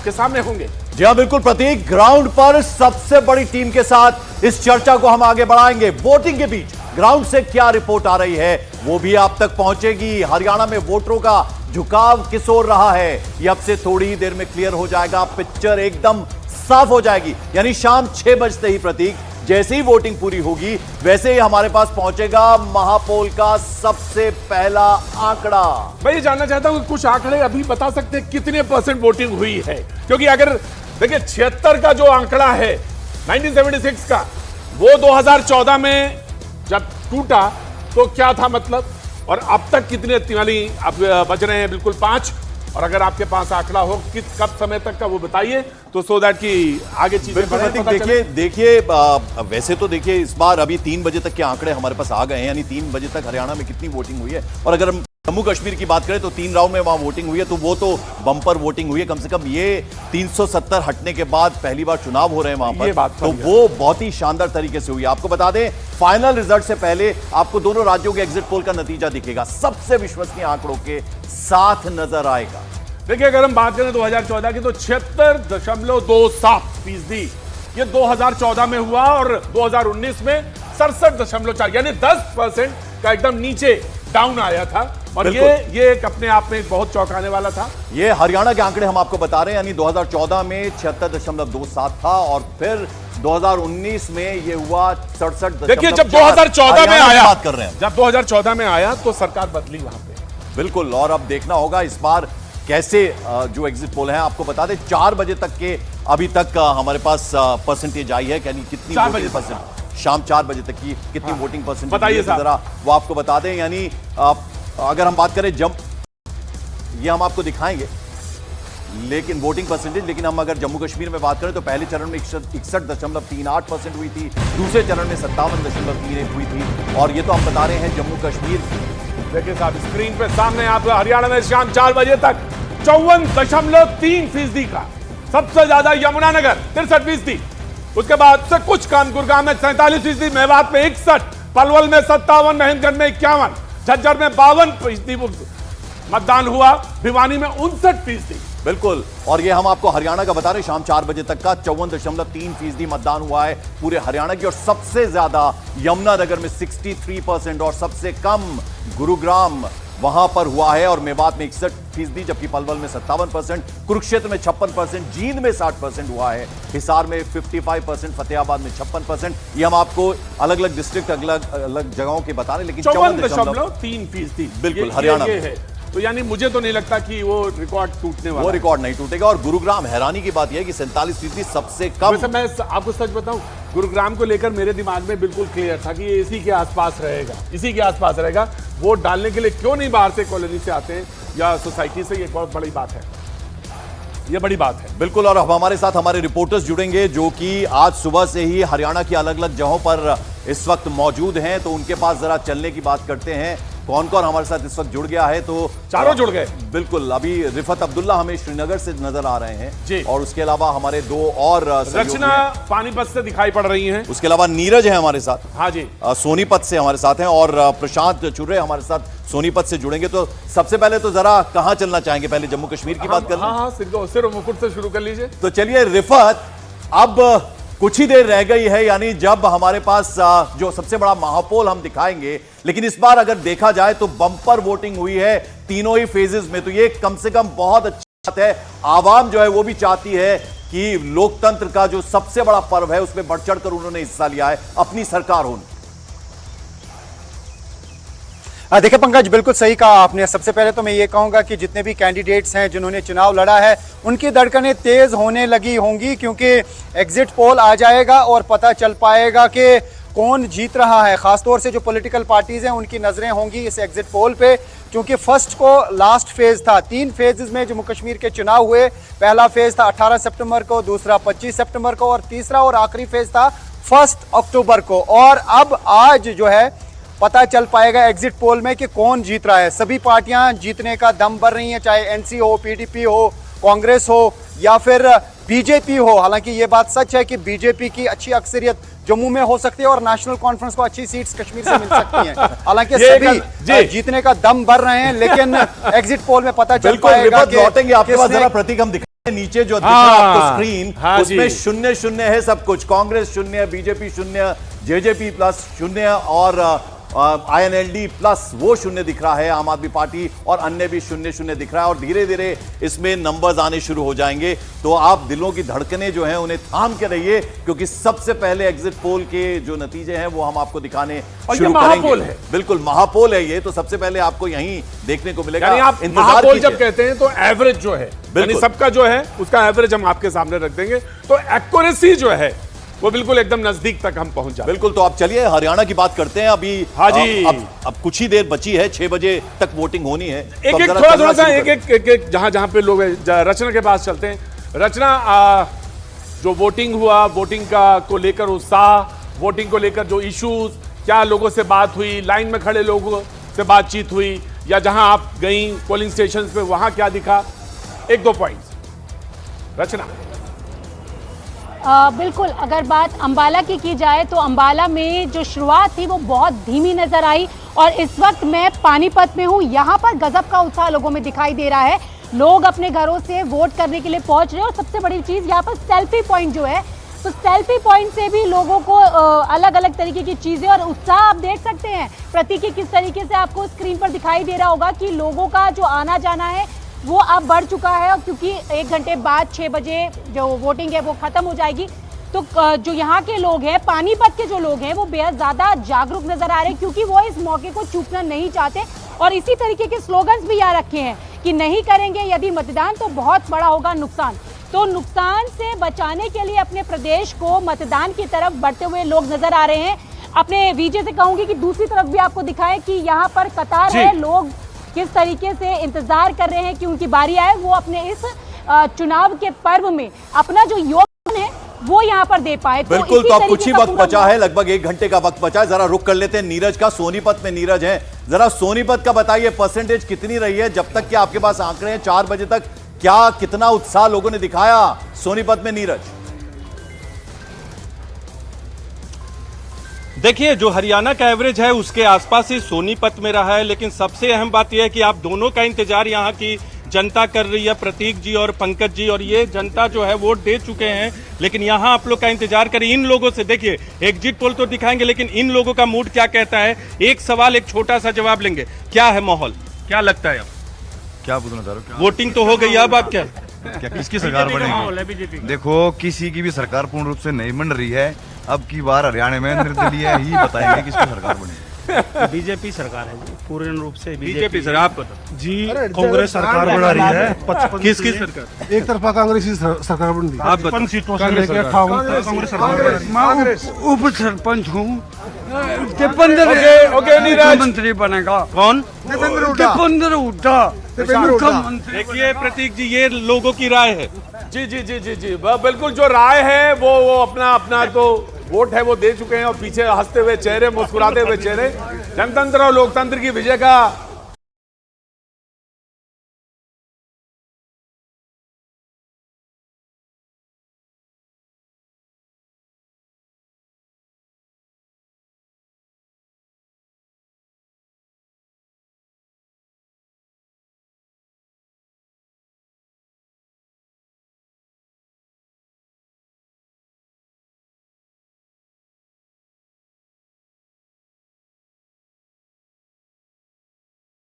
आपके सामने होंगे। जी हाँ बिल्कुल प्रतीक, ग्राउंड पर सबसे बड़ी टीम के साथ इस चर्चा को हम आगे बढ़ाएंगे। वोटिंग के बीच ग्राउंड से क्या रिपोर्ट आ रही है वो भी आप तक पहुंचेगी। हरियाणा में वोटरों का झुकाव किस ओर रहा है ये अब से थोड़ी ही देर में क्लियर हो जाएगा, पिक्चर एकदम साफ हो जाएगी। यानी शाम 6 बजते ही प्रतीक, जैसे ही वोटिंग पूरी होगी वैसे ही हमारे पास पहुंचेगा महापोल का सबसे पहला आंकड़ा। मैं ये जानना चाहता हूं कि कुछ आंकड़े अभी बता सकते हैं कितने % वोटिंग हुई है, क्योंकि अगर देखिए 76 का जो आंकड़ा है 1976 का, वो 2014 में जब टूटा तो क्या था मतलब, और अब तक कितने अब बच रहे हैं बिल्कुल 5। और अगर आपके पास आंकड़ा हो किस कब समय तक का वो बताइए, तो सो दैट कि आगे चीजें देखिए वैसे तो देखिए इस बार अभी 3 बजे तक के आंकड़े हमारे पास आ गए हैं, यानी 3 बजे तक हरियाणा में कितनी वोटिंग हुई है। और अगर हम जम्मू कश्मीर की बात करें तो 3 राउंड में वहां वोटिंग हुई है, तो वो तो बम्पर वोटिंग हुई है। कम से कम ये 370 हटने के बाद पहली बार चुनाव हो रहे हैं वहां पर, तो वो बहुत ही शानदार तरीके से हुई है। आपको बता दें फाइनल रिजल्ट से पहले आपको दोनों राज्यों के एग्जिट पोल का नतीजा दिखेगा, सबसे विश्वसनीय आंकड़ों के साथ नजर आएगा। देखिए अगर हम बात करें 2014 की तो 76.27%, ये 2014 में हुआ, और 2019 में 67.4, यानी 10% का एकदम नीचे डाउन आया था। और ये एक अपने आप में बहुत चौंकाने वाला था। ये हरियाणा के आंकड़े हम आपको बता रहे हैं, यानी 2014 में 76.27 था और फिर 2019 में ये हुआ 67। देखिए जब 2014 में आया, बात कर रहे हैं, जब 2014 में आया तो सरकार बदली वहां पे, बिल्कुल। और अब देखना होगा इस बार कैसे जो एग्जिट पोल है। आपको बता दें 4 बजे तक के अभी तक हमारे पास परसेंटेज आई है, यानी कितनी परसेंट शाम 4 बजे तक की कितनी वोटिंग परसेंट बताइए जरा वो आपको बता दें। यानी अगर हम बात करें ये हम आपको दिखाएंगे लेकिन वोटिंग परसेंटेज, लेकिन हम अगर जम्मू कश्मीर में बात करें तो पहले चरण में 61.38% हुई थी, दूसरे चरण में 57.31 हुई थी, और ये तो हम बता रहे हैं जम्मू कश्मीर की। देखिए साहब स्क्रीन पे सामने आप हरियाणा में शाम 4 बजे तक 54.3% का, सबसे ज्यादा यमुनानगर 63%, उसके बाद से कुछ कम गुरुग्राम में 47%, मेवात में 61%, पलवल में 57%, महेंद्रगढ़ में 51%, झज्जर में 52% मतदान हुआ, भिवानी में 59%। बिल्कुल, और ये हम आपको हरियाणा का बता रहे हैं शाम 4 बजे तक का 54.3% मतदान हुआ है पूरे हरियाणा की, और सबसे ज्यादा यमुनानगर में 63% और सबसे कम गुरुग्राम वहां पर हुआ है, और मेवात में 61%, जबकि पलवल में 57%, कुरुक्षेत्र में 56%, जींद में 60% हुआ है, हिसार में 55%, फतेहाबाद में 56%। ये हम आपको अलग अलग डिस्ट्रिक्ट अलग अलग जगहों के बता रहे हैं, लेकिन 54.3% बिल्कुल हरियाणा में है। तो यानी मुझे तो नहीं लगता कि वो रिकॉर्ड टूटने वाला, वो रिकॉर्ड नहीं टूटेगा। और गुरुग्राम, हैरानी की बात यह है कि 47% सबसे कम। वैसे मैं आपको सच बताऊं, गुरुग्राम को लेकर मेरे दिमाग में बिल्कुल क्लियर था कि ये इसी के आसपास रहेगा, इसी के आसपास रहेगा। वोट डालने के लिए क्यों नहीं बाहर से कॉलोनी से आते हैं या सोसाइटी से, ये बहुत बड़ी बात है, ये बड़ी बात है। बिल्कुल, और अब हमारे साथ हमारे रिपोर्टर्स जुड़ेंगे जो कि आज सुबह से ही हरियाणा की अलग अलग जगहों पर इस वक्त मौजूद हैं, तो उनके पास जरा चलने की बात करते हैं। कौन कौन हमारे साथ इस वक्त जुड़ गया है, तो चारों जुड़ गए। बिल्कुल, अभी रिफत अब्दुल्ला हमें श्रीनगर से नजर आ रहे हैं जी, और उसके अलावा हमारे 2 और रचना पानीपत से दिखाई पड़ रही हैं। उसके अलावा नीरज है हमारे साथ, हाँ जी, सोनीपत से हमारे साथ हैं, और प्रशांत चुर्रे हमारे साथ सोनीपत से जुड़ेंगे। तो सबसे पहले तो जरा कहां चलना चाहेंगे, पहले जम्मू कश्मीर की बात कर लें। हाँ, सिर मुकुट से शुरू कर लीजिए। तो चलिए रिफत, अब कुछ ही देर रह गई है, यानी जब हमारे पास जो सबसे बड़ा महापोल हम दिखाएंगे, लेकिन इस बार अगर देखा जाए तो बम्पर वोटिंग हुई है तीनों ही फेजेस में, तो ये कम से कम बहुत अच्छी बात है। आवाम जो है वो भी चाहती है कि लोकतंत्र का जो सबसे बड़ा पर्व है उसमें बढ़ चढ़कर उन्होंने हिस्सा लिया है अपनी सरकार होने। देखिए पंकज, बिल्कुल सही कहा आपने। सबसे पहले तो मैं ये कहूंगा कि जितने भी कैंडिडेट्स हैं जिन्होंने चुनाव लड़ा है, उनकी धड़कनें तेज होने लगी होंगी, क्योंकि एग्जिट पोल आ जाएगा और पता चल पाएगा कि कौन जीत रहा है। खासतौर से जो पॉलिटिकल पार्टीज हैं उनकी नजरें होंगी इस एग्जिट पोल पे, क्योंकि फर्स्ट को लास्ट फेज था। 3 फेजेस में जम्मू कश्मीर के चुनाव हुए। पहला फेज था 18 सितंबर को, दूसरा 25 सितंबर को, और तीसरा और आखिरी फेज था 1 अक्टूबर को। और अब आज जो है पता चल पाएगा एग्जिट पोल में कि कौन जीत रहा है। सभी पार्टियां जीतने का दम भर रही हैं, चाहे एनसी हो, पीडीपी हो, कांग्रेस हो या फिर बीजेपी हो। हालांकि ये बात सच है कि बीजेपी की अच्छी अक्सरियत जम्मू में हो सकती है और नेशनल कॉन्फ्रेंस को अच्छी सीट्स कश्मीर से मिल सकती हैं। हालांकि सभी जीतने का दम भर रहे हैं, लेकिन एग्जिट पोल में पता चल पाएगा कि लौटेंगे आपके पास, जरा प्रतीक हम नीचे जो दिख रहा है आपको हाँ, स्क्रीन, हाँ उसमें जी। 0-0 है सब कुछ। कांग्रेस 0, बीजेपी 0, जेजेपी प्लस 0 और INLD प्लस वो 0 दिख रहा है, आम आदमी पार्टी और अन्य भी 0-0 दिख रहा है। और धीरे धीरे इसमें नंबर्स आने शुरू हो जाएंगे, तो आप दिलों की धड़कनें जो हैं उन्हें थाम के रहिए, क्योंकि सबसे पहले एग्जिट पोल के जो नतीजे हैं वो हम आपको दिखाने और ये शुरू महापोल करेंगे। है। बिल्कुल महापोल है ये, तो सबसे पहले आपको यहीं देखने को मिलेगा। यानी आप इंतजार महापोल जब कीजिए। कहते हैं तो एवरेज जो है, यानी सबका जो है उसका एवरेज हम आपके सामने रख देंगे, तो एक्यूरेसी जो है वो बिल्कुल एकदम नजदीक तक हम पहुंच जाए। बिल्कुल, तो आप चलिए हरियाणा की बात करते हैं अभी। हाँ जी। अब कुछ ही देर बची है, 6 बजे तक वोटिंग होनी है। तो एक अब एक जरा थोड़ा चलना सा शुरू एक करें। एक जहां जहां पे लोग हैं, रचना के पास चलते हैं। रचना, जो वोटिंग हुआ, वोटिंग का को लेकर उत्साह, वोटिंग को लेकर जो इश्यूज, क्या लोगों से बात हुई, लाइन में खड़े लोगों से बातचीत हुई, या जहां आप गई पोलिंग स्टेशन पे वहां क्या दिखा, एक दो पॉइंट्स रचना। बिल्कुल, अगर बात अंबाला की जाए तो अंबाला में जो शुरुआत थी वो बहुत धीमी नजर आई, और इस वक्त मैं पानीपत में हूँ। यहाँ पर गजब का उत्साह लोगों में दिखाई दे रहा है। लोग अपने घरों से वोट करने के लिए पहुंच रहे हैं, और सबसे बड़ी चीज़ यहाँ पर सेल्फी पॉइंट जो है, तो सेल्फी पॉइंट से भी लोगों को अलग अलग तरीके की चीज़ें और उत्साह आप देख सकते हैं। प्रतीक किस तरीके से आपको स्क्रीन पर दिखाई दे रहा होगा कि लोगों का जो आना जाना है वो अब बढ़ चुका है, और क्योंकि 1 घंटे बाद 6 बजे जो वोटिंग है वो खत्म हो जाएगी, तो जो यहाँ के लोग हैं, पानीपत के जो लोग हैं, वो बेहद ज़्यादा जागरूक नजर आ रहे हैं, क्योंकि वो इस मौके को चूकना नहीं चाहते। और इसी तरीके के स्लोगन्स भी यहाँ रखे हैं कि नहीं करेंगे यदि मतदान तो बहुत बड़ा होगा नुकसान। तो नुकसान से बचाने के लिए अपने प्रदेश को मतदान की तरफ बढ़ते हुए लोग नजर आ रहे हैं। अपने वीजे से कहूँगी कि दूसरी तरफ भी आपको दिखाएं कि यहाँ पर कतार है, लोग किस तरीके से इंतजार कर रहे हैं कि उनकी बारी आए, वो अपने इस चुनाव के पर्व में अपना जो योगदान है वो यहाँ पर दे पाए। बिल्कुल, तो अब कुछ ही वक्त बचा है, लगभग 1 घंटे का वक्त बचा है। जरा रुक कर लेते हैं नीरज का, सोनीपत में नीरज है। जरा सोनीपत का बताइए, परसेंटेज कितनी रही है जब तक कि आपके पास आंकड़े हैं 4 बजे तक, क्या कितना उत्साह लोगों ने दिखाया सोनीपत में? नीरज, देखिए, जो हरियाणा का एवरेज है उसके आसपास ही सोनीपत में रहा है, लेकिन सबसे अहम बात यह है कि आप दोनों का इंतजार यहाँ की जनता कर रही है, प्रतीक जी और पंकज जी, और ये जनता जो है वोट दे चुके हैं, लेकिन यहाँ आप लोग का इंतजार करें। इन लोगों से देखिए, एग्जिट पोल तो दिखाएंगे, लेकिन इन लोगों का मूड क्या कहता है, एक सवाल एक छोटा सा जवाब लेंगे। क्या है माहौल, क्या लगता है? अब क्या पूछना चाह रहे हो? वोटिंग तो हो गई, अब आप क्या किसकी सरकार बनेगी? देखो, किसी की भी सरकार पूर्ण रूप से नहीं बन रही है। अब की बार हरियाणा में निर्दलीय ही बताएंगे किसकी सरकार बनेगी। बीजेपी सरकार है जी, पूर्ण रूप से बीजेपी सर, आप बताओ जी। कांग्रेस सरकार बना रही है 55 किसकी सरकार? एक तरफा कांग्रेस की सरकार बन रही है। आप बताओ। 55 सीटों से लेकर कांग्रेस सरकार। मैं उप सरपंच हूँ, 15 ओके नीरज, मंत्री बनेगा। कौन? दीपेंद्र हुड्डा मुख्यमंत्री। देखिए प्रतीक जी, ये लोगों की राय है। जी जी जी जी जी, बिल्कुल जो राय है वो अपना अपना तो वोट है वो दे चुके हैं, और पीछे हंसते हुए चेहरे, मुस्कुराते हुए चेहरे, जनतंत्र और लोकतंत्र की विजय का